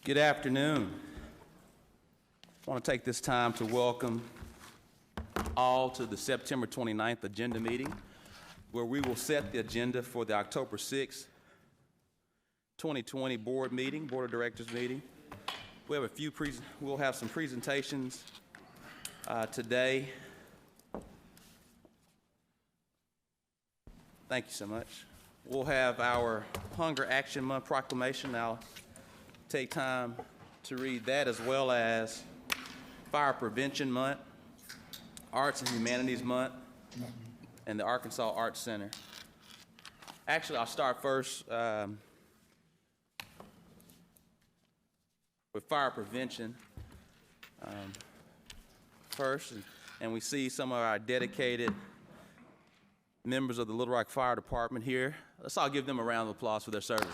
Good afternoon. I want to take this time to welcome all to the September 29th agenda meeting, where we will set the agenda for the October 6th, 2020 board of directors meeting. We'll have some presentations today. Thank you so much. We'll have our Hunger Action Month proclamation. I'll take time to read that, as well as Fire Prevention Month, Arts and Humanities Month, and the Arkansas Arts Center. Actually, I'll start first with fire prevention first, and we see some of our dedicated members of the Little Rock Fire Department here. Let's all give them a round of applause for their service.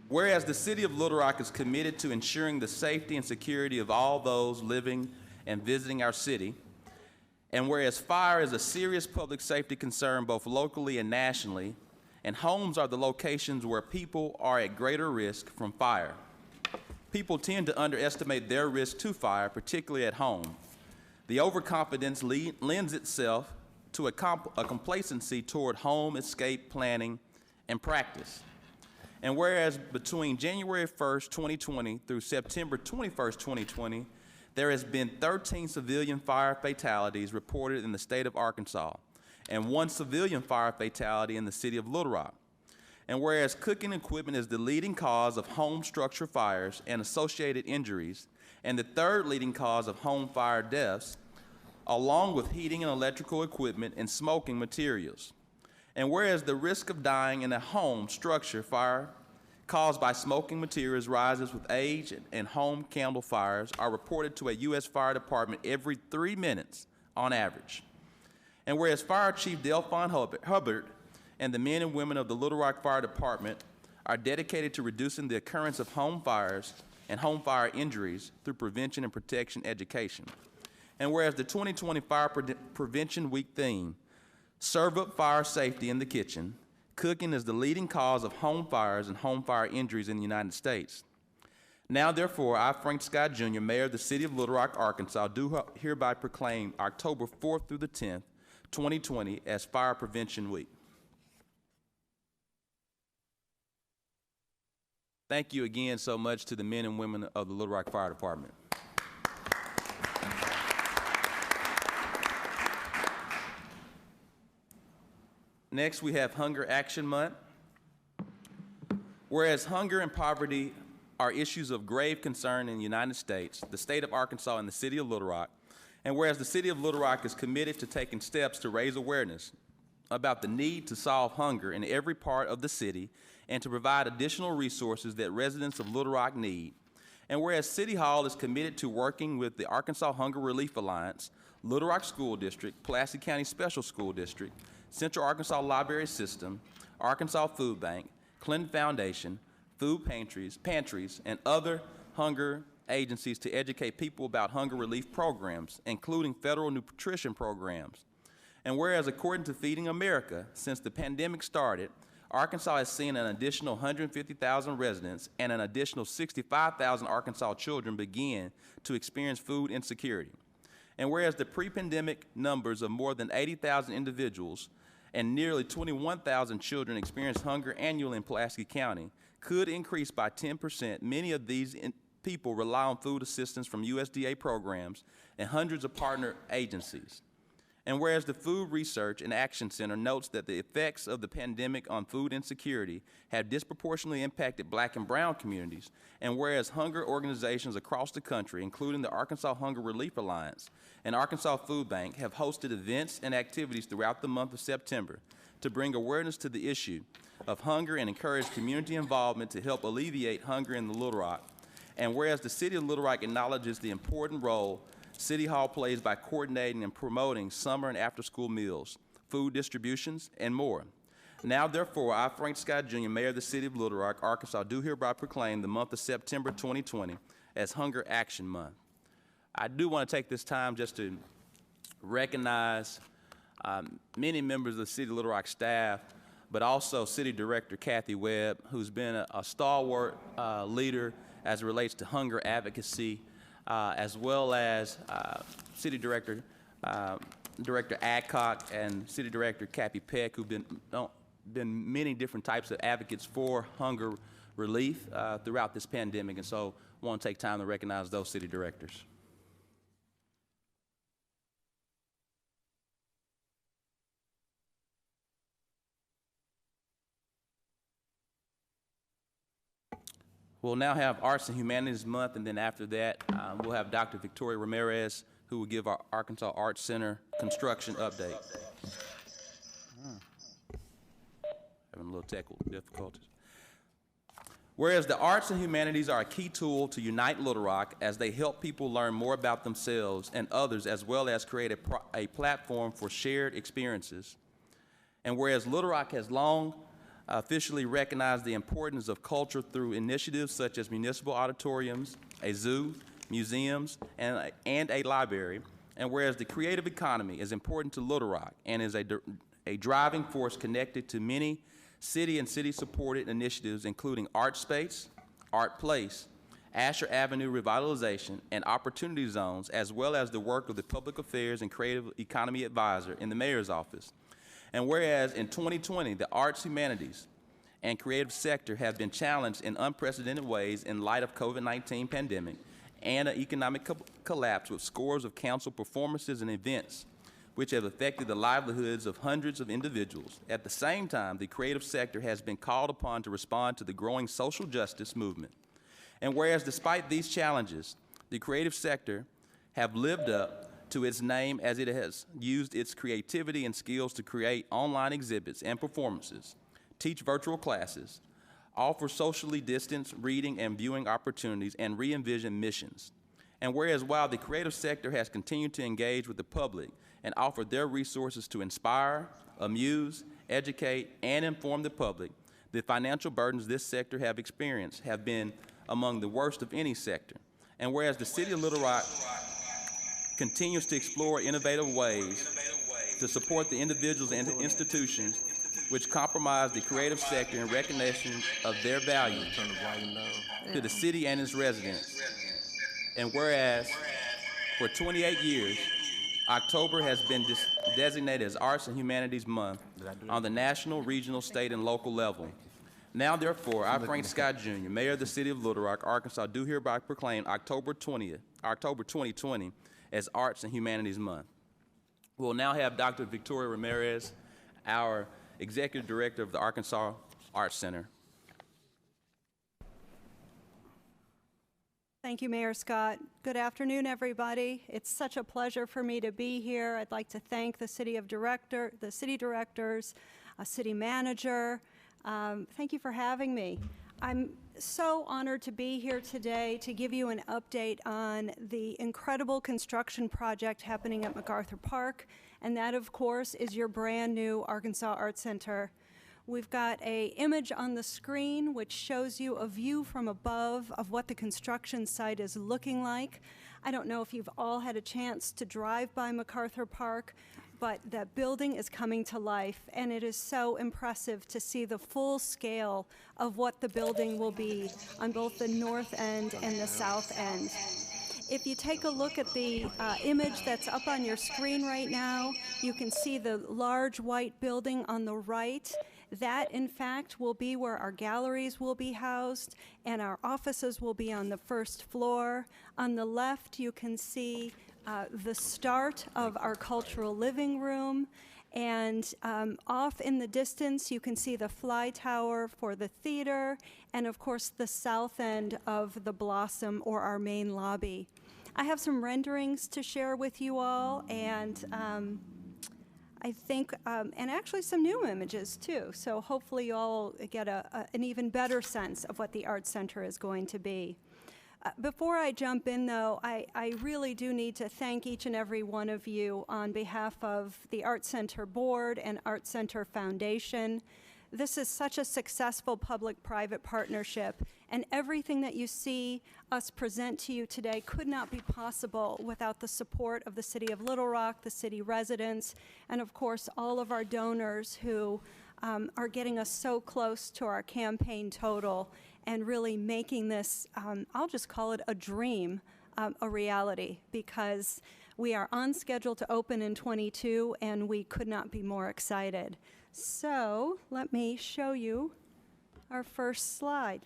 Whereas the city of Little Rock is committed to ensuring the safety and security of all those living and visiting our city, and whereas fire is a serious public safety concern both locally and nationally, and homes are the locations where people are at greater risk from fire. People tend to underestimate their risk to fire, particularly at home. The overconfidence lends itself to a complacency toward home escape planning and practice. And whereas between January 1st, 2020 through September 21st, 2020, there has been 13 civilian fire fatalities reported in the state of Arkansas, and 1 civilian fire fatality in the city of Little Rock. And whereas cooking equipment is the leading cause of home structure fires and associated injuries, and the third leading cause of home fire deaths, along with heating and electrical equipment and smoking materials. And whereas the risk of dying in a home structure fire caused by smoking materials rises with age, and home candle fires are reported to a U.S. Fire Department every 3 minutes on average. And whereas Fire Chief Delphon Hubbard and the men and women of the Little Rock Fire Department are dedicated to reducing the occurrence of home fires and home fire injuries through prevention and protection education. And whereas the 2020 Fire Prevention Week theme, Serve Up Fire Safety in the Kitchen, cooking is the leading cause of home fires and home fire injuries in the United States. Now, therefore, I, Frank Scott Jr., Mayor of the City of Little Rock, Arkansas, do hereby proclaim October 4th through the 10th, 2020 as Fire Prevention Week. Thank you again so much to the men and women of the Little Rock Fire Department. Next, we have Hunger Action Month. Whereas hunger and poverty are issues of grave concern in the United States, the state of Arkansas, and the city of Little Rock, and whereas the city of Little Rock is committed to taking steps to raise awareness about the need to solve hunger in every part of the city and to provide additional resources that residents of Little Rock need, and whereas City Hall is committed to working with the Arkansas Hunger Relief Alliance, Little Rock School District, Pulaski County Special School District, Central Arkansas Library System, Arkansas Food Bank, Clinton Foundation, food pantries, and other hunger agencies to educate people about hunger relief programs, including federal nutrition programs. And whereas according to Feeding America, since the pandemic started, Arkansas has seen an additional 150,000 residents and an additional 65,000 Arkansas children begin to experience food insecurity. And whereas the pre-pandemic numbers of more than 80,000 individuals and nearly 21,000 children experience hunger annually in Pulaski County could increase by 10%, many of these people rely on food assistance from USDA programs and hundreds of partner agencies. And whereas the Food Research and Action Center notes that the effects of the pandemic on food insecurity have disproportionately impacted Black and brown communities, and whereas hunger organizations across the country, including the Arkansas Hunger Relief Alliance and Arkansas Food Bank, have hosted events and activities throughout the month of September to bring awareness to the issue of hunger and encourage community involvement to help alleviate hunger in the Little Rock, and whereas the City of Little Rock acknowledges the important role City Hall plays by coordinating and promoting summer and after-school meals, food distributions, and more. Now, therefore, I, Frank Scott Jr., Mayor of the City of Little Rock, Arkansas, do hereby proclaim the month of September 2020 as Hunger Action Month. I do want to take this time just to recognize many members of the City of Little Rock staff, but also City Director Kathy Webb, who's been a stalwart leader as it relates to hunger advocacy, as well as City Director Director Adcock and City Director Cappy Peck, who've been many different types of advocates for hunger relief throughout this pandemic, and so I want to take time to recognize those city directors. We'll now have Arts and Humanities Month, and then after that, we'll have Dr. Victoria Ramirez, who will give our Arkansas Arts Center construction update. Having a little technical difficulties. Whereas the arts and humanities are a key tool to unite Little Rock as they help people learn more about themselves and others, as well as create a platform for shared experiences. And whereas Little Rock has long officially recognized the importance of culture through initiatives such as municipal auditoriums, a zoo, museums, and a library, and whereas the creative economy is important to Little Rock and is a driving force connected to many city and city-supported initiatives, including Art Space, Art Place, Asher Avenue Revitalization, and Opportunity Zones, as well as the work of the Public Affairs and Creative Economy Advisor in the Mayor's Office. And whereas in 2020, the arts, humanities, and creative sector have been challenged in unprecedented ways in light of COVID-19 pandemic and an economic collapse with scores of canceled performances and events which have affected the livelihoods of hundreds of individuals. At the same time, the creative sector has been called upon to respond to the growing social justice movement. And whereas despite these challenges, the creative sector have lived up to its name as it has used its creativity and skills to create online exhibits and performances, teach virtual classes, offer socially distanced reading and viewing opportunities, and re-envision missions. And whereas while the creative sector has continued to engage with the public and offer their resources to inspire, amuse, educate, and inform the public, the financial burdens this sector have experienced have been among the worst of any sector. And whereas the City of Little Rock continues to explore innovative ways to support the individuals and institutions which compromise the creative sector in recognition of their value to the city and its residents. And whereas for 28 years, October has been designated as Arts and Humanities Month on the national, regional, state, and local level. Now, therefore, I, Frank Scott Jr., Mayor of the City of Little Rock, Arkansas, do hereby proclaim October 2020 as Arts and Humanities Month. We'll now have Dr. Victoria Ramirez, our Executive Director of the Arkansas Arts Center. Thank you, Mayor Scott. Good afternoon, everybody. It's such a pleasure for me to be here. I'd like to thank the city directors, city manager. Thank you for having me. I'm so honored to be here today to give you an update on the incredible construction project happening at MacArthur Park, and that, of course, is your brand new Arkansas Arts Center. We've got an image on the screen which shows you a view from above of what the construction site is looking like. I don't know if you've all had a chance to drive by MacArthur Park, but the building is coming to life, and it is so impressive to see the full scale of what the building will be on both the north end and the south end. If you take a look at the image that's up on your screen right now, you can see the large white building on the right. That, in fact, will be where our galleries will be housed, and our offices will be on the first floor. On the left, you can see the start of our cultural living room, and off in the distance, you can see the fly tower for the theater, and of course, the south end of the Blossom, or our main lobby. I have some renderings to share with you all, and I think, and actually some new images too, so hopefully you all get an even better sense of what the Arts Center is going to be. Before I jump in, though, I really do need to thank each and every one of you on behalf of the Arts Center Board and Arts Center Foundation. This is such a successful public-private partnership, and everything that you see us present to you today could not be possible without the support of the City of Little Rock, the city residents, and of course, all of our donors who are getting us so close to our campaign total and really making this, I'll just call it a dream, a reality, because we are on schedule to open in '22, and we could not be more excited. So let me show you our first slide.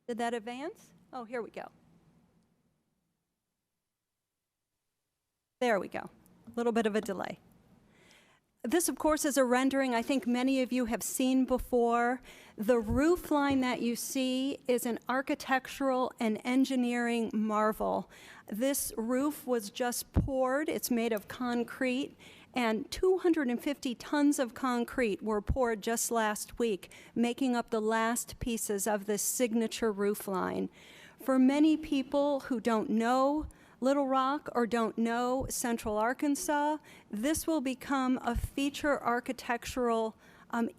Did that advance? Oh, here we go. There we go. A little bit of a delay. This, of course, is a rendering I think many of you have seen before. The roof line that you see is an architectural and engineering marvel. This roof was just poured. It's made of concrete, and 250 tons of concrete were poured just last week, making up the last pieces of this signature roof line. For many people who don't know Little Rock or don't know Central Arkansas, this will become a feature architectural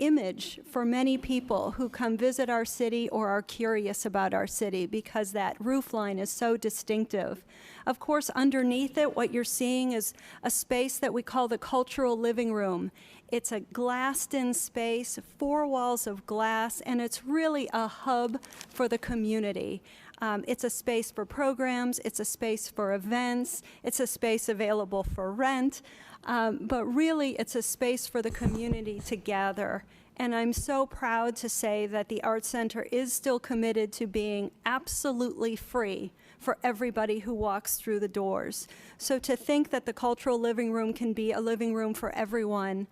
image for many people who come visit our city or are curious about our city, because that roof line is so distinctive. Of course, underneath it, what you're seeing is a space that we call the cultural living room. It's a glassed-in space, 4 walls of glass, and it's really a hub for the community. It's a space for programs, it's a space for events, it's a space available for rent, but really it's a space for the community to gather. And I'm so proud to say that the Arts Center is still committed to being absolutely free for everybody who walks through the doors. So to think that the cultural living room can be a living room for everyone,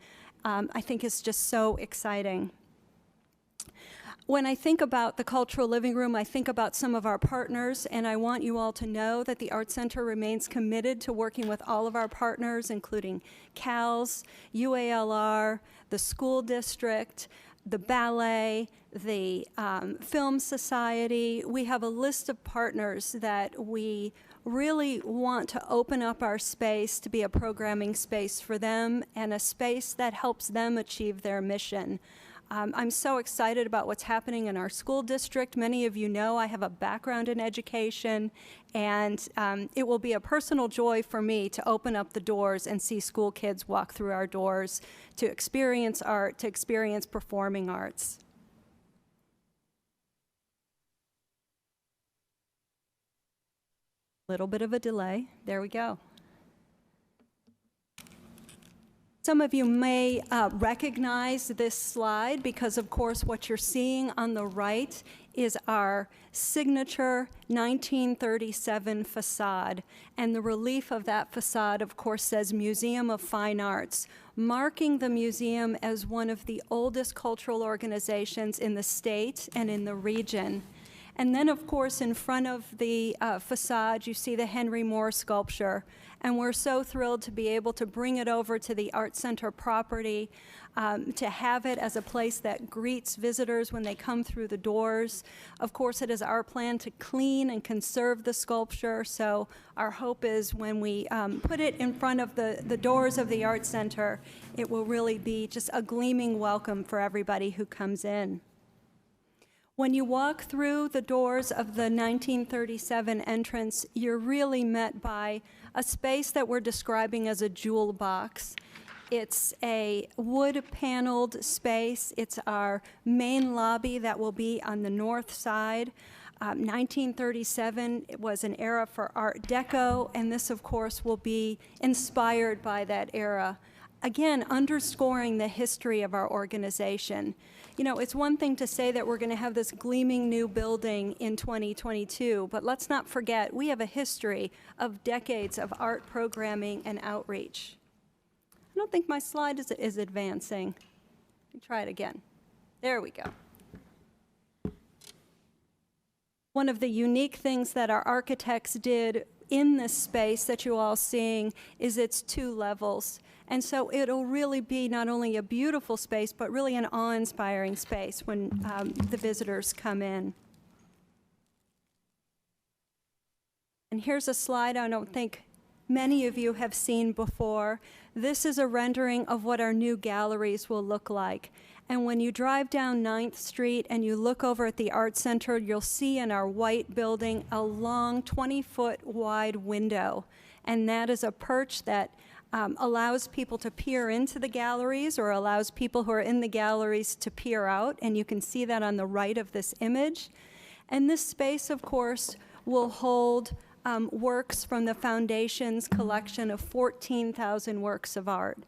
I think is just so exciting. When I think about the cultural living room, I think about some of our partners, and I want you all to know that the Arts Center remains committed to working with all of our partners, including CALS, UALR, the school district, the ballet, the Film Society. We have a list of partners that we really want to open up our space to be a programming space for them and a space that helps them achieve their mission. I'm so excited about what's happening in our school district. Many of you know I have a background in education, and it will be a personal joy for me to open up the doors and see school kids walk through our doors to experience art, to experience performing arts. Little bit of a delay. There we go. Some of you may recognize this slide because, of course, what you're seeing on the right is our signature 1937 facade. And the relief of that facade, of course, says Museum of Fine Arts, marking the museum as one of the oldest cultural organizations in the state and in the region. And then, of course, in front of the facade, you see the Henry Moore sculpture. And we're so thrilled to be able to bring it over to the Arts Center property, to have it as a place that greets visitors when they come through the doors. Of course, it is our plan to clean and conserve the sculpture, so our hope is when we put it in front of the doors of the Arts Center, it will really be just a gleaming welcome for everybody who comes in. When you walk through the doors of the 1937 entrance, you're really met by a space that we're describing as a jewel box. It's a wood-paneled space. It's our main lobby that will be on the north side. 1937 was an era for Art Deco, and this, of course, will be inspired by that era. Again, underscoring the history of our organization. You know, it's one thing to say that we're going to have this gleaming new building in 2022, but let's not forget we have a history of decades of art programming and outreach. I don't think my slide is advancing. Let me try it again. There we go. One of the unique things that our architects did in this space that you all seeing is its 2 levels. And so it'll really be not only a beautiful space, but really an awe-inspiring space when the visitors come in. And here's a slide I don't think many of you have seen before. This is a rendering of what our new galleries will look like. And when you drive down 9th Street and you look over at the Art Center, you'll see in our white building a long 20-foot wide window. And that is a perch that allows people to peer into the galleries, or allows people who are in the galleries to peer out. And you can see that on the right of this image. And this space, of course, will hold works from the Foundation's collection of 14,000 works of art.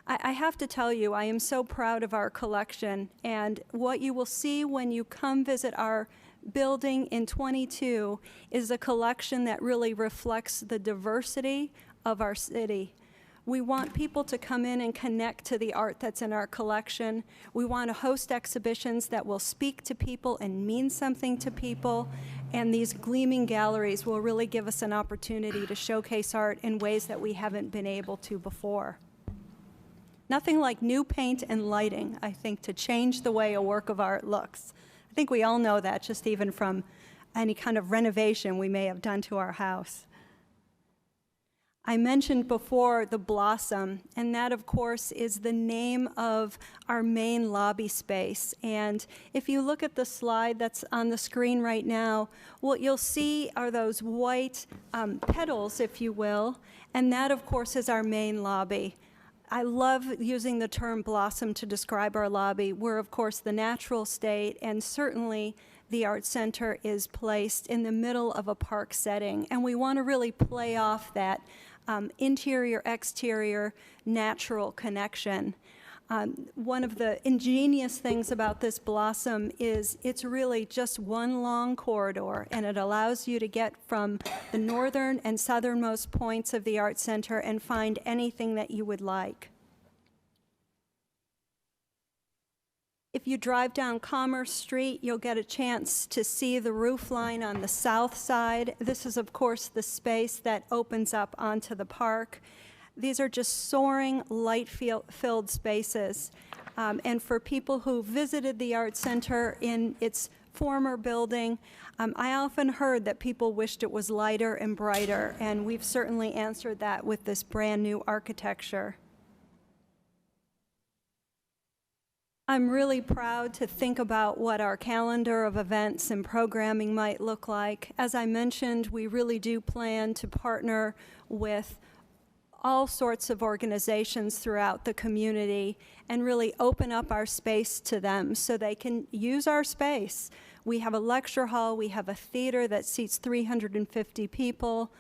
I have to tell you, I am so proud of our collection, and what you will see when you come visit our building in 22 is a collection that really reflects the diversity of our city. We want people to come in and connect to the art that's in our collection. We want to host exhibitions that will speak to people and mean something to people. And these gleaming galleries will really give us an opportunity to showcase art in ways that we haven't been able to before. Nothing like new paint and lighting, I think, to change the way a work of art looks. I think we all know that, just even from any kind of renovation we may have done to our house. I mentioned before the Blossom, and that, of course, is the name of our main lobby space. And if you look at the slide that's on the screen right now, what you'll see are those white petals, if you will, and that, of course, is our main lobby. I love using the term Blossom to describe our lobby. We're, of course, the natural state, and certainly the Art Center is placed in the middle of a park setting, and we want to really play off that interior-exterior natural connection. One of the ingenious things about this Blossom is it's really just one long corridor, and it allows you to get from the northern and southernmost points of the Art Center and find anything that you would like. If you drive down Commerce Street, you'll get a chance to see the roof line on the south side. This is, of course, the space that opens up onto the park. These are just soaring, light-filled spaces. And for people who visited the Art Center in its former building, I often heard that people wished it was lighter and brighter, and we've certainly answered that with this brand-new architecture. I'm really proud to think about what our calendar of events and programming might look like. As I mentioned, we really do plan to partner with all sorts of organizations throughout the community and really open up our space to them so they can use our space. We have a lecture hall, we have a theater that seats 350 people,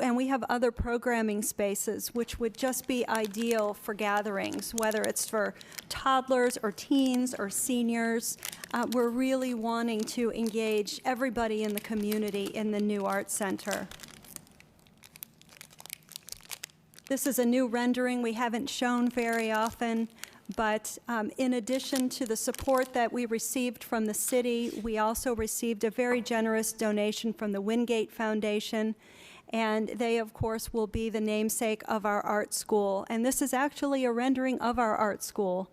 and we have other programming spaces which would just be ideal for gatherings, whether it's for toddlers or teens or seniors. We're really wanting to engage everybody in the community in the new Art Center. This is a new rendering we haven't shown very often, but in addition to the support that we received from the city, we also received a very generous donation from the Wingate Foundation, and they, of course, will be the namesake of our art school. And this is actually a rendering of our art school.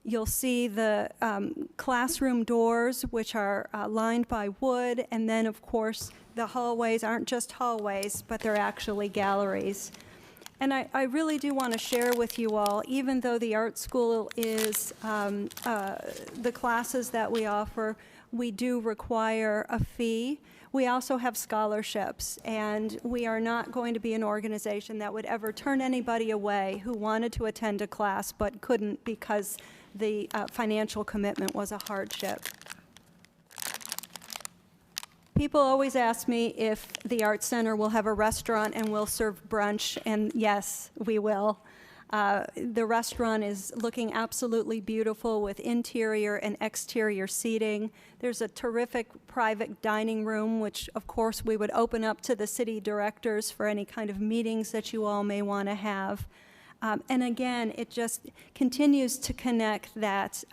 You'll see the classroom doors, which are lined by wood, and then, of course, the hallways aren't just hallways, but they're actually galleries. And I really do want to share with you all, even though the art school is the classes that we offer, we do require a fee. We also have scholarships, and we are not going to be an organization that would ever turn anybody away who wanted to attend a class but couldn't because the financial commitment was a hardship. People always ask me if the Art Center will have a restaurant and will serve brunch, and yes, we will. The restaurant is looking absolutely beautiful with interior and exterior seating. There's a terrific private dining room, which of course we would open up to the city directors for any kind of meetings that you all may want to have. And again, it just continues to connect that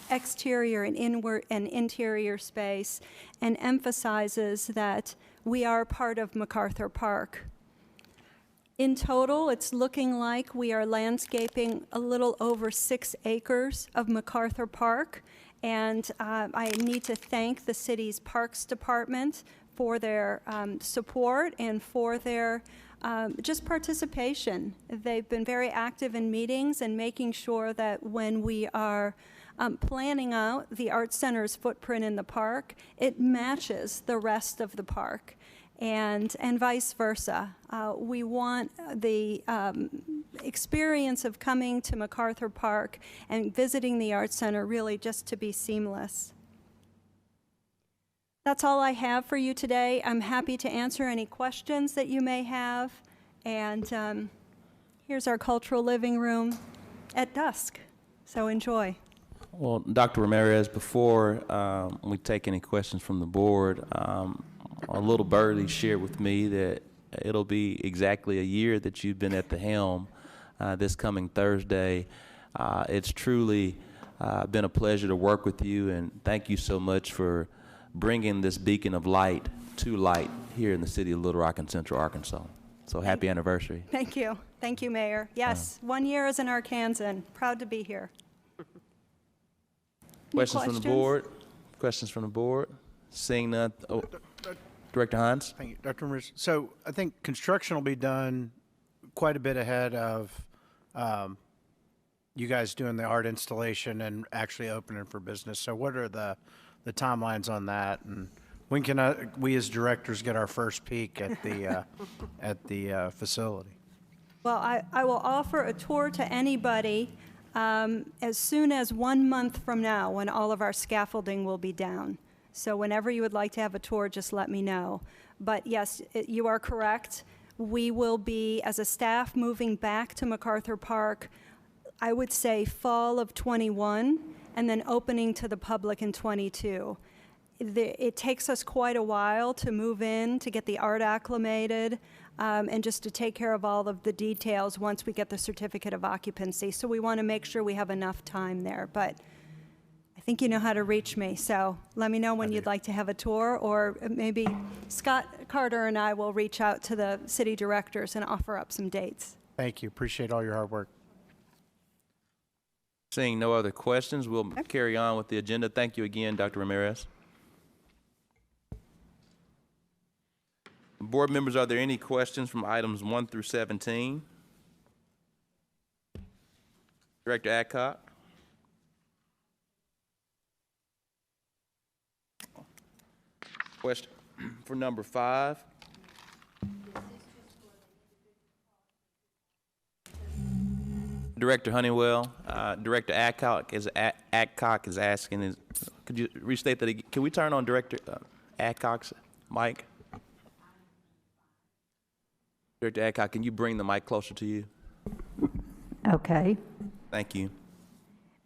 exterior and inward and interior space and emphasizes that we are part of MacArthur Park. In total, it's looking like we are landscaping a little over 6 acres of MacArthur Park, and I need to thank the city's Parks Department for their support and for their just participation. They've been very active in meetings and making sure that when we are planning out the Art Center's footprint in the park, it matches the rest of the park, and vice versa. We want the experience of coming to MacArthur Park and visiting the Art Center really just to be seamless. That's all I have for you today. I'm happy to answer any questions that you may have. And here's our cultural living room at dusk. So enjoy. Well, Dr. Ramirez, before we take any questions from the board, a little birdie shared with me that it'll be exactly a year that you've been at the helm this coming Thursday. It's truly been a pleasure to work with you, and thank you so much for bringing this beacon of light to light here in the city of Little Rock and Central Arkansas. So happy anniversary. Thank you. Thank you, Mayor. Yes, 1 year as an Arkansan. Proud to be here. Questions from the board? Questions from the board? Seeing none. Oh, Director Hines? Thank you, Dr. Ramirez. So I think construction will be done quite a bit ahead of you guys doing the art installation and actually opening for business. So what are the timelines on that, and when can we as directors get our first peek at the at the facility? Well, I will offer a tour to anybody as soon as 1 month from now, when all of our scaffolding will be down. So whenever you would like to have a tour, just let me know. But yes, you are correct. We will be, as a staff, moving back to MacArthur Park, I would say fall of '21, and then opening to the public in '22. It takes us quite a while to move in, to get the art acclimated, and just to take care of all of the details once we get the certificate of occupancy. So we want to make sure we have enough time there. But I think you know how to reach me, so let me know when you'd like to have a tour, or maybe Scott Carter and I will reach out to the city directors and offer up some dates. Thank you. Appreciate all your hard work. Seeing no other questions, we'll carry on with the agenda. Thank you again, Dr. Ramirez. Board members, are there any questions from items 1 through 17? Director Adcock? Question for number 5. Director Honeywell, Director Adcock is asking, could you restate that again? Can we turn on Director Adcock's mic? Director Adcock, can you bring the mic closer to you? Okay. Thank you.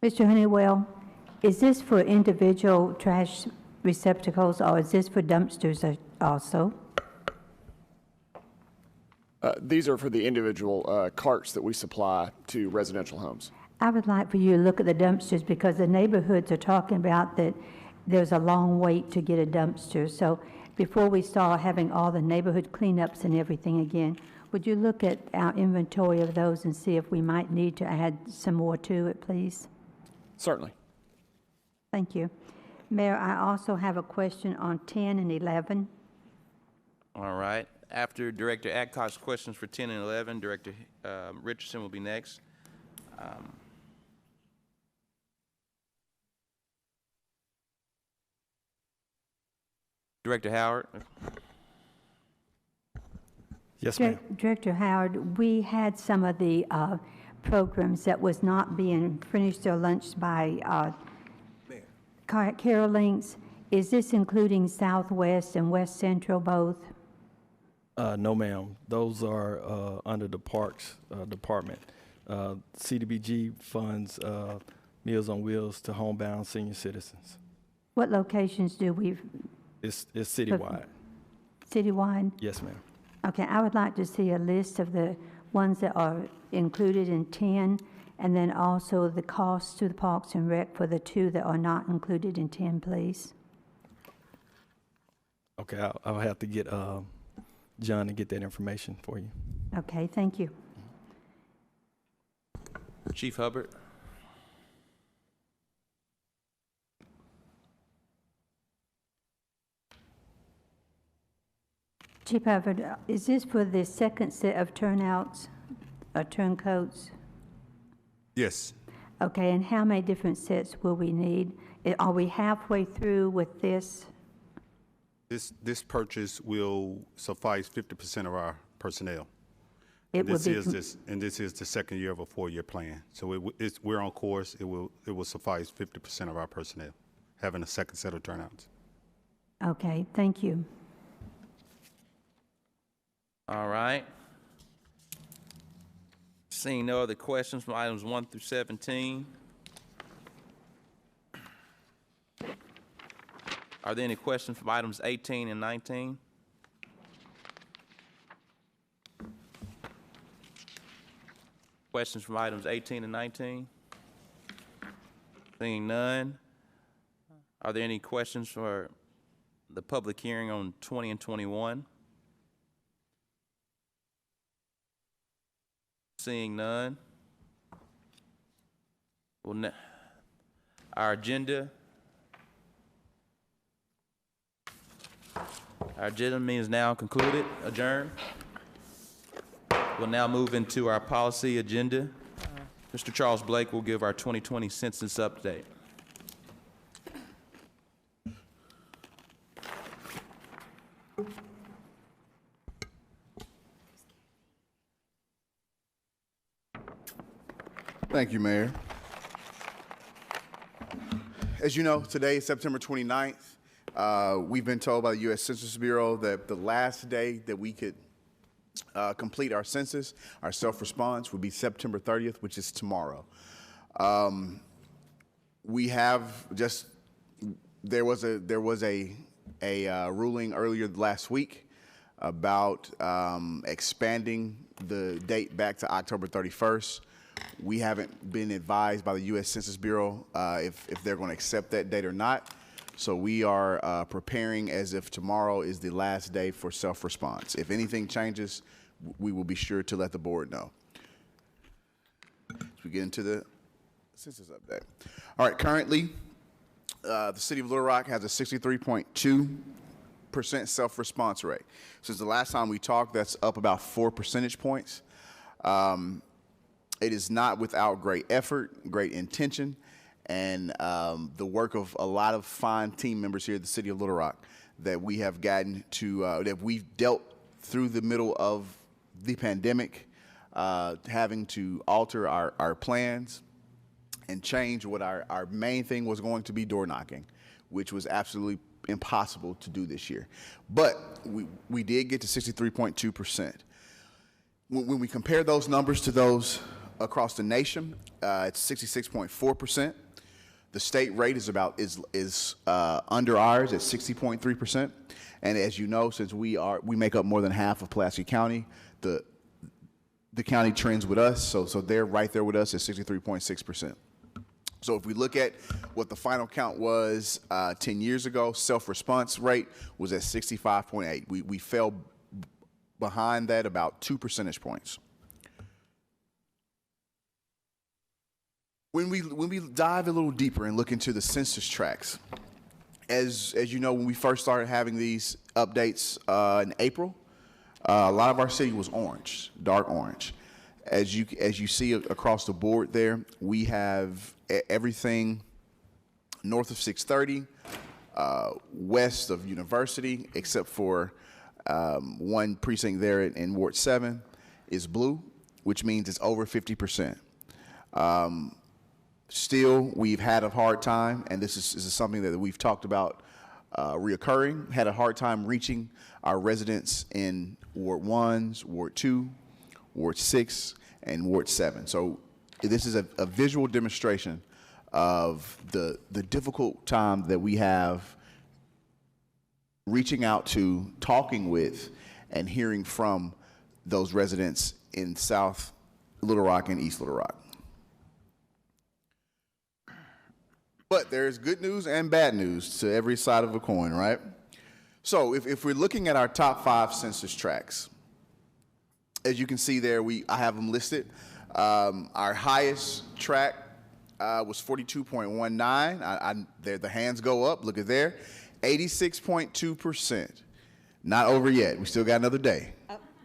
Mr. Honeywell, is this for individual trash receptacles, or is this for dumpsters also? These are for the individual carts that we supply to residential homes. I would like for you to look at the dumpsters, because the neighborhoods are talking about that there's a long wait to get a dumpster. So before we start having all the neighborhood cleanups and everything again, would you look at our inventory of those and see if we might need to add some more to it, please? Certainly. Thank you. Mayor, I also have a question on 10 and 11. All right. After Director Adcock's questions for 10 and 11, Director Richardson will be next. Director Howard. Yes, ma'am. Director Howard, we had some of the programs that was not being finished or launched by Carol Links. Is this including Southwest and West Central both? No, ma'am. Those are under the Parks Department. CDBG funds Meals on Wheels to homebound senior citizens. What locations do we? It's citywide. Citywide? Yes, ma'am. Okay, I would like to see a list of the ones that are included in 10, and then also the costs to the Parks and Rec for the 2 that are not included in 10, please. Okay, I'll have to get John to get that information for you. Okay, thank you. Chief Hubbard. Chief Alford, is this for the second set of turnouts, or turncoats? Yes. Okay, and how many different sets will we need? Are we halfway through with this? This purchase will suffice 50% of our personnel. It will This be, is this is the second year of a 4-year plan. So we're on course. It will suffice 50% of our personnel, having a second set of turnouts. okay, thank you. All right. Seeing no other questions from items 1 through 17. Are there any questions from items 18 and 19? Questions from items 18 and 19? Seeing none. Are there any questions for the public hearing on 20 and 21? Seeing none. Our agenda meeting is now concluded, adjourned. We'll now move into our policy agenda. Mr. Charles Blake will give our 2020 census update. Thank you, Mayor. As you know, today is September 29th. We've been told by the U.S. Census Bureau that the last day that we could complete our census, our self-response, would be September 30th, which is tomorrow. We have just, there was a ruling earlier last week about expanding the date back to October 31st. We haven't been advised by the U.S. Census Bureau if they're going to accept that date or not. So we are preparing as if tomorrow is the last day for self-response. If anything changes, we will be sure to let the board know. As we get into the census update. All right, currently, the city of Little Rock has a 63.2% self-response rate. Since the last time we talked, that's up about 4 percentage points. It is not without great effort, great intention, and the work of a lot of fine team members here at the city of Little Rock that we have gotten to, that we've dealt through the middle of the pandemic, having to alter our plans and change what our main thing was going to be door knocking, which was absolutely impossible to do this year. But we did get to 63.2%. When we compare those numbers to those across the nation, it's 66.4%. The state rate is under ours at 60.3%. And as you know, since we make up more than half of Pulaski County, the county trends with us, so they're right there with us at 63.6%. So if we look at what the final count was 10 years ago, self-response rate was at 65.8. We fell behind that about 2 percentage points. When we dive a little deeper and look into the census tracts, as you know, when we first started having these updates in April, a lot of our city was orange, dark orange. As you see across the board there, we have everything north of 630, west of University, except for one precinct there in Ward 7 is blue, which means it's over 50%. Still, we've had a hard time, and this is something that we've talked about reoccurring, had a hard time reaching our residents in Ward 1s, Ward 2, Ward 6, and Ward 7. So this is a visual demonstration of the difficult time that we have reaching out to, talking with, and hearing from those residents in South Little Rock and East Little Rock. But there's good news and bad news to every side of a coin, right? So if we're looking at our top 5 census tracts, as you can see there, I have them listed. Our highest tract was 42.19. The hands go up, look at there. 86.2%. Not over yet. We still got another day.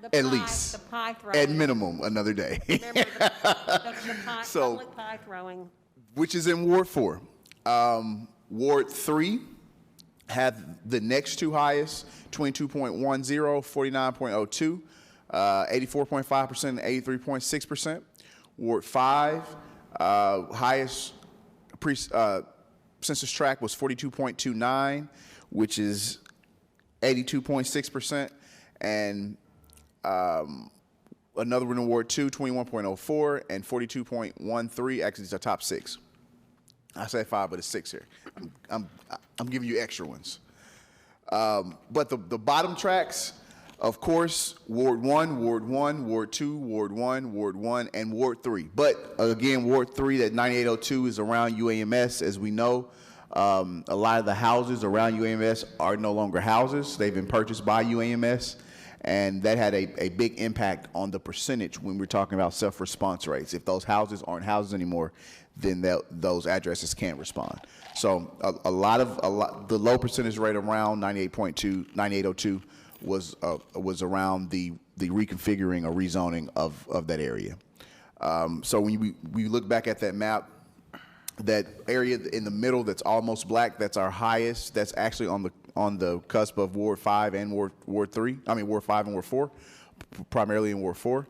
The At pie- least. The pie throwing. At minimum, another day. Remember the pie, So- public pie throwing. Which is in Ward 4. Ward 3 had the next two highest, 22.10, 49.02, 84.5%, and 83.6%. Ward 5, highest census tract was 42.29, which is 82.6%, and another one in Ward 2, 21.04, and 42.13. Actually, it's our top 6. I said 5, but it's 6 here. I'm giving you extra ones. But the bottom tracks, of course, Ward 1, Ward 1, Ward 2, Ward 1, Ward 1, and Ward 3. But again, Ward 3, that 9802 is around UAMS. As we know, a lot of the houses around UAMS are no longer houses. They've been purchased by UAMS. And that had a big impact on the percentage when we're talking about self-response rates. If those houses aren't houses anymore, then those addresses can't respond. So the low percentage rate around 9802 was around the reconfiguring or rezoning of that area. So when we look back at that map, that area in the middle that's almost black, that's our highest. That's actually on the cusp of Ward 5 and Ward 3. I mean Ward 5 and Ward 4, primarily in Ward 4.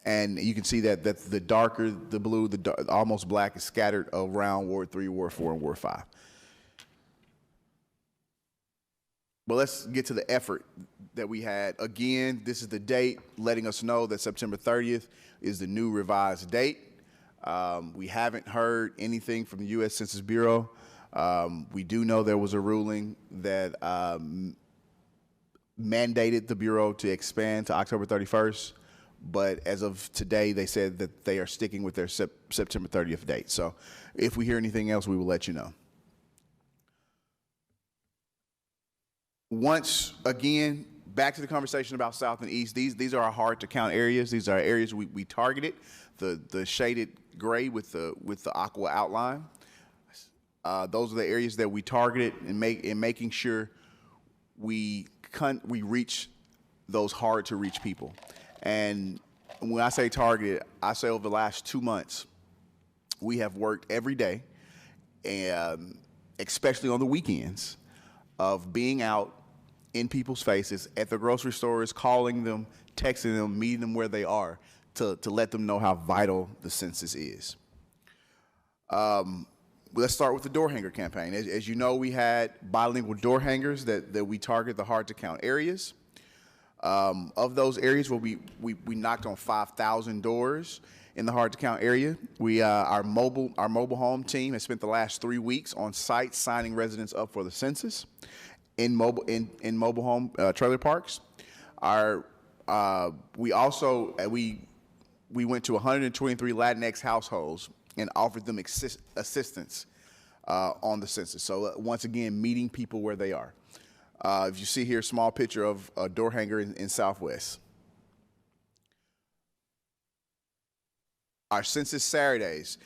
And you can see that the darker the blue, the almost black is scattered around Ward 3, Ward 4, and Ward 5. But let's get to the effort that we had. Again, this is the date letting us know that September 30th is the new revised date. We haven't heard anything from the U.S. Census Bureau. We do know there was a ruling that mandated the Bureau to expand to October 31st. But as of today, they said that they are sticking with their September 30th date. So if we hear anything else, we will let you know. Once again, back to the conversation about South and East, these are our hard to count areas. These are areas we targeted, the shaded gray with the aqua outline. Those are the areas that we targeted in making sure we reach those hard to reach people. And when I say targeted, I say over the last 2 months, we have worked every day, and especially on the weekends, of being out in people's faces at the grocery stores, calling them, texting them, meeting them where they are to let them know how vital the census is. Let's start with the door hanger campaign. As you know, we had bilingual door hangers that we target the hard to count areas. Of those areas where we knocked on 5,000 doors in the hard to count area. Our mobile home team has spent the last 3 weeks on site signing residents up for the census in mobile home trailer parks. We went to 123 Latinx households and offered them assistance on the census. So once again, meeting people where they are. If you see here, a small picture of a door hanger in Southwest. Our census Saturdays.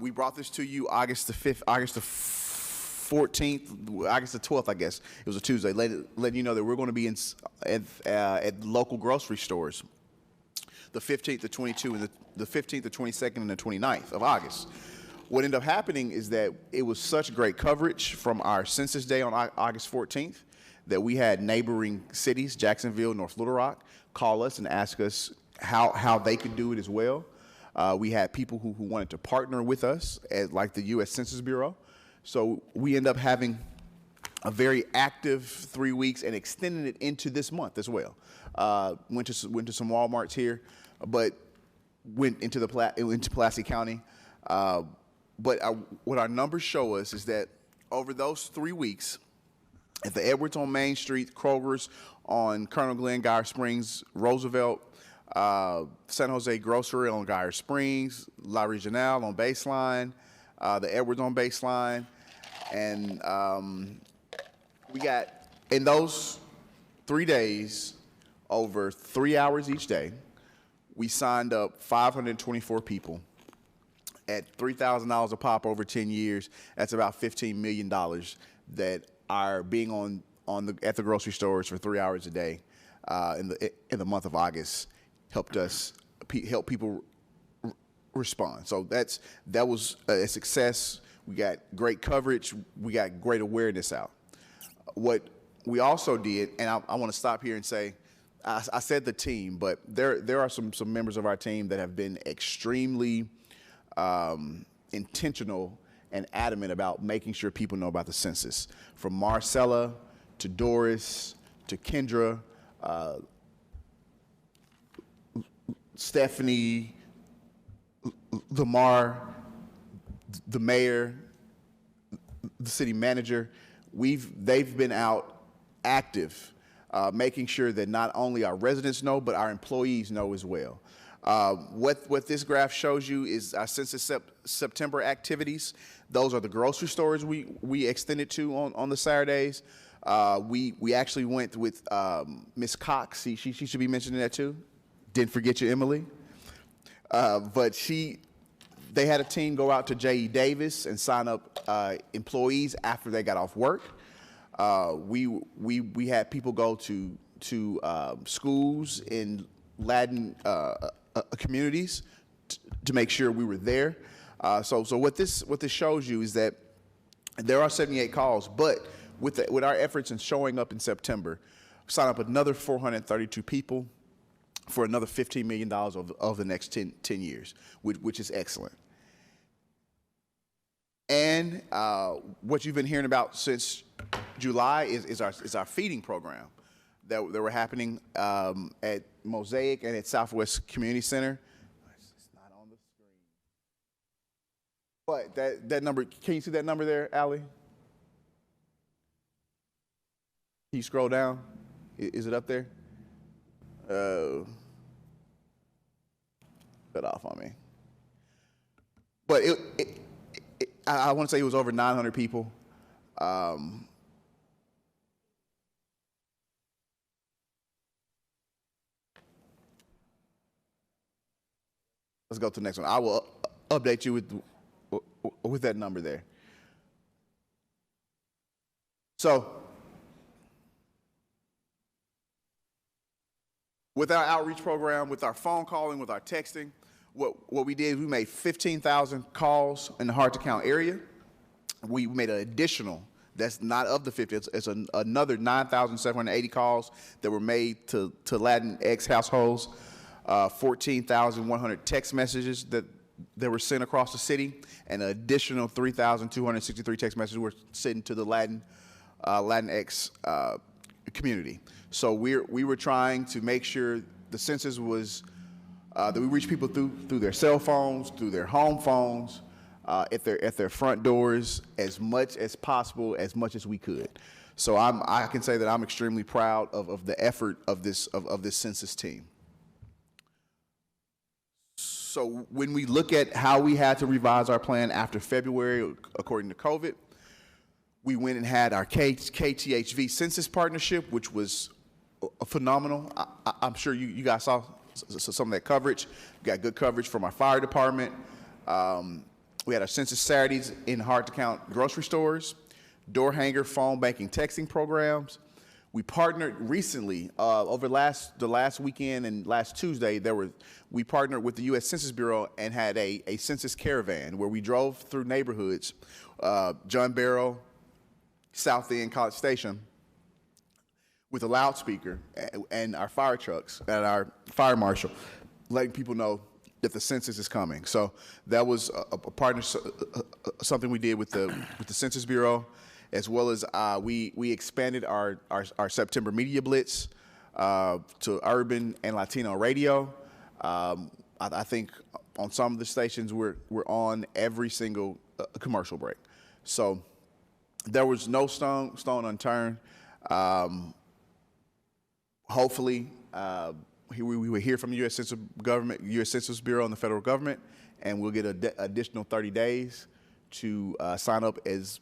We brought this to you August the 5th, August the 14th, August the 12th, I guess. It was a Tuesday, letting you know that we're going to be at local grocery stores the 15th, the 22nd, and the 15th, the 22nd, and the 29th of August. What ended up happening is that it was such great coverage from our Census Day on August 14th that we had neighboring cities, Jacksonville, North Little Rock, call us and ask us how they could do it as well. We had people who wanted to partner with us, like the U.S. Census Bureau. So we end up having a very active 3 weeks and extending it into this month as well. Went to some Walmarts here, but went into Pulaski County. But what our numbers show us is that over those 3 weeks, at the Edwards on Main Street, Kroger's on Colonel Glenn, Geyer Springs, Roosevelt, San Jose Grocery on Geyer Springs, La Regional on Baseline, the Edwards on Baseline, and we got, in those 3 days, over 3 hours each day, we signed up 524 people at $3,000 a pop over 10 years. That's about $15 million that are being at the grocery stores for 3 hours a day in the month of August helped us help people respond. So that was a success. We got great coverage. We got great awareness out. What we also did, and I want to stop here and say, I said the team, but there are some members of our team that have been extremely intentional and adamant about making sure people know about the census. From Marcella to Doris to Kendra, Stephanie, Lamar, the mayor, the city manager, they've been out active, making sure that not only our residents know, but our employees know as well. What this graph shows you is our Census September activities. Those are the grocery stores we extended to on the Saturdays. We actually went with Ms. Cox. She should be mentioning that too. Didn't forget you, Emily. But they had a team go out to J.E. Davis and sign up employees after they got off work. We had people go to schools in Latin communities to make sure we were there. So what this shows you is that there are 78 calls, but with our efforts in showing up in September, sign up another 432 people for another $15 million over the next 10 years, which is excellent. And what you've been hearing about since July is our feeding program that were happening at Mosaic and at Southwest Community Center. It's not on the screen. But that number, can you see that number there, Allie? Can you scroll down? Is it up there? Cut off on me. But I want to say it was over 900 people. Let's go to the next one. I will update you with that number there. So, with our outreach program, with our phone calling, with our texting, what we did is we made 15,000 calls in the hard-to-count area. We made an additional, that's not of the 50, it's another 9,780 calls that were made to Latinx households, 14,100 text messages that were sent across the city, and an additional 3,263 text messages were sent to the Latinx community. So we were trying to make sure the census was that we reach people through their cell phones, through their home phones, at their front doors as much as possible, as much as we could. So I can say that I'm extremely proud of the effort of this census team. So when we look at how we had to revise our plan after February, according to COVID, we went and had our KTHV census partnership, which was phenomenal. I'm sure you guys saw some of that coverage. We got good coverage from our fire department. We had our Census Saturdays in hard-to-count grocery stores, door hanger, phone banking, texting programs. We partnered recently over the last weekend and last Tuesday. We partnered with the U.S. Census Bureau and had a census caravan where we drove through neighborhoods, John Barrow, South End, College Station, with a loudspeaker and our fire trucks and our fire marshal, letting people know that the census is coming. So that was a partnership, something we did with the Census Bureau, as well as we expanded our September Media Blitz to urban and Latino radio. I think on some of the stations we're on every single commercial break. So there was no stone unturned. Hopefully, we will hear from the U.S. Census government, U.S. Census Bureau, and the federal government, and we'll get an additional 30 days to sign up as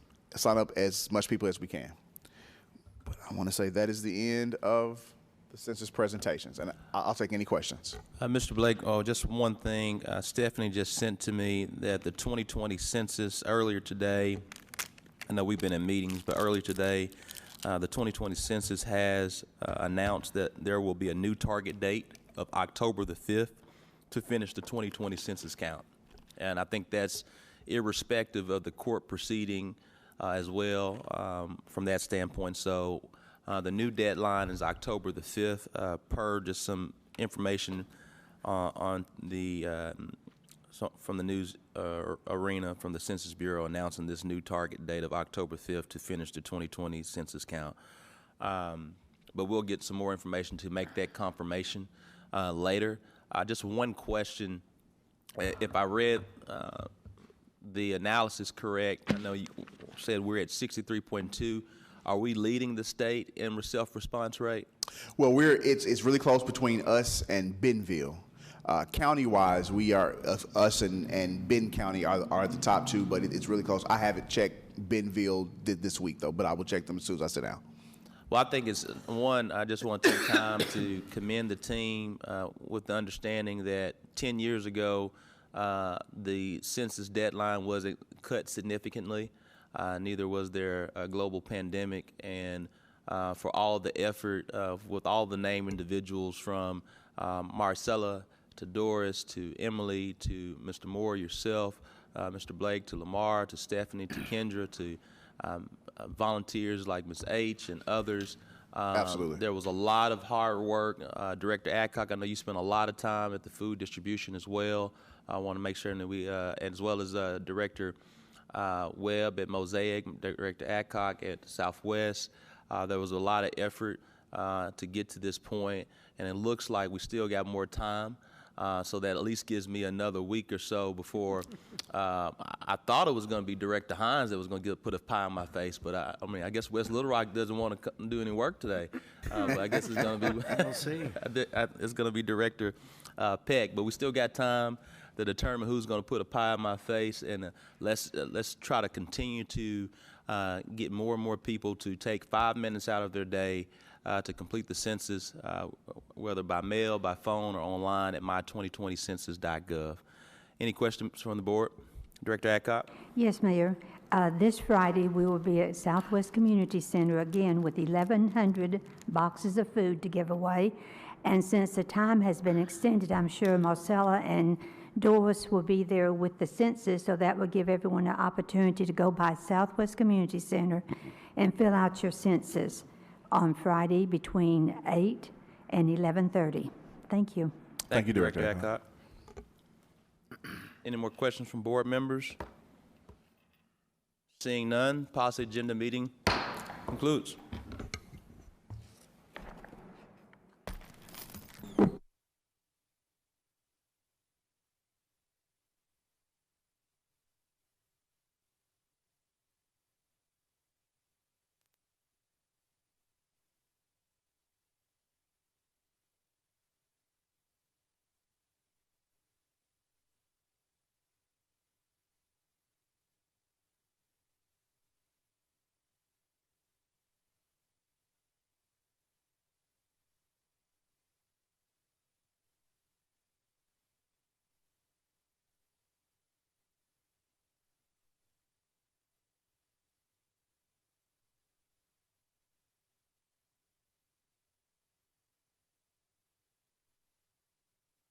much people as we can. But I want to say that is the end of the census presentations, and I'll take any questions. Mr. Blake, just one thing. Stephanie just sent to me that the 2020 census earlier today, I know we've been in meetings, but earlier today, the 2020 census has announced that there will be a new target date of October the 5th to finish the 2020 census count. And I think that's irrespective of the court proceeding as well from that standpoint. So the new deadline is October the 5th, per just some information on the from the news arena from the Census Bureau announcing this new target date of October 5th to finish the 2020 census count. But we'll get some more information to make that confirmation later. Just one question. If I read the analysis correct, I know you said we're at 63.2. Are we leading the state in self-response rate? Well, it's really close between us and Bentonville. County-wise, we are us and Benton County are the top two, but it's really close. I haven't checked Bentonville this week though, but I will check them as soon as I sit down. Well, I think it's one. I just want to take time to commend the team with the understanding that 10 years ago, the census deadline wasn't cut significantly. Neither was there a global pandemic, and for all the effort with all the named individuals from Marcella to Doris to Emily to Mr. Moore, yourself, Mr. Blake, to Lamar, to Stephanie, to Kendra, to volunteers like Ms. H and others. Absolutely. There was a lot of hard work. Director Adcock, I know you spent a lot of time at the food distribution as well. I want to make sure that we, as well as Director Webb at Mosaic, Director Adcock at Southwest. There was a lot of effort to get to this point, and it looks like we still got more time. So that at least gives me another week or so before I thought it was going to be Director Hines that was going to put a pie on my face, but I mean, I guess West Little Rock doesn't want to do any work today. But I guess it's going to be We'll see. it's going to be Director Peck, but we still got time to determine who's going to put a pie on my face, and let's try to continue to get more and more people to take 5 minutes out of their day to complete the census, whether by mail, by phone, or online at my2020census.gov. Any questions from the board? Director Adcock? Yes, Mayor. This Friday, we will be at Southwest Community Center again with 1,100 boxes of food to give away. And since the time has been extended, I'm sure Marcella and Doris will be there with the census, so that will give everyone an opportunity to go by Southwest Community Center and fill out your census on Friday between 8 and 11:30. Thank you. Thank you, Director Adcock. Any more questions from board members? Seeing none, policy agenda meeting concludes.